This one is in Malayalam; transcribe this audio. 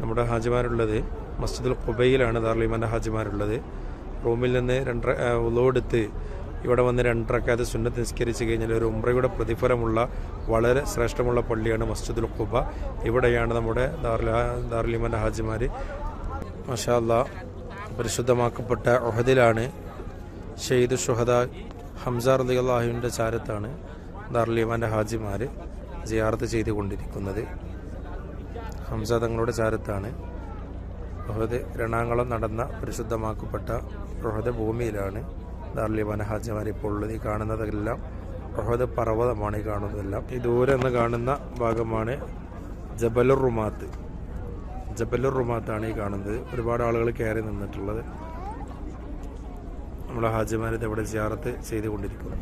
നമ്മുടെ ഹാജിമാരുള്ളത് മസ്ജിദുൽ ഖുബയിലാണ് ദാറുൽ ഈമാൻ്റെ ഹാജിമാരുള്ളത്. റൂമിൽ നിന്ന് വുളൂ എടുത്ത് ഇവിടെ വന്ന് 2 റക്അത്ത് സുന്നത്ത് നിസ്കരിച്ച് കഴിഞ്ഞാൽ ഒരു ഉംറയുടെ പ്രതിഫലമുള്ള വളരെ ശ്രേഷ്ഠമുള്ള പള്ളിയാണ് മസ്ജിദുൽ ഖുബ. ഇവിടെയാണ് നമ്മുടെ ദാറുൽ ഈമാൻ്റെ ഹാജിമാർ മാഷാ അല്ലാഹ് പരിശുദ്ധമാക്കപ്പെട്ട ഉഹദിലാണ് ഷഹീദ് ഷുഹദാ ഹംസ റളിയല്ലാഹുവിൻ്റെ ചാരത്താണ് ദാറുൽ ഈമാൻ്റെ ഹാജിമാർ സിയാറത്ത് ചെയ്തുകൊണ്ടിരിക്കുന്നത്. ഹംസ തങ്ങളുടെ ചാരത്താണ്. ഉഹദ് രണാങ്കളം നടന്ന പരിശുദ്ധമാക്കപ്പെട്ട ഉഹദ് ഭൂമിയിലാണ് ദാറുൽ ഈമാൻ്റെ ഹാജിമാർ ഇപ്പോൾ ഉള്ളത്. ഈ കാണുന്നതെല്ലാം ഉഹദ് പർവ്വതമാണ്. ഈ കാണുന്നതെല്ലാം ഈ ദൂരെ നിന്ന് കാണുന്ന ഭാഗമാണ് ജബലുർ റുമാത്ത്. ജബലുർ റുമാത്താണ് ഈ കാണുന്നത്. ഒരുപാട് ആളുകൾ കയറി നിന്നിട്ടുള്ളത്. നമ്മുടെ ഹാജിമാർ ഇവിടെ സിയാറത്ത് ചെയ്തുകൊണ്ടിരിക്കുന്നു.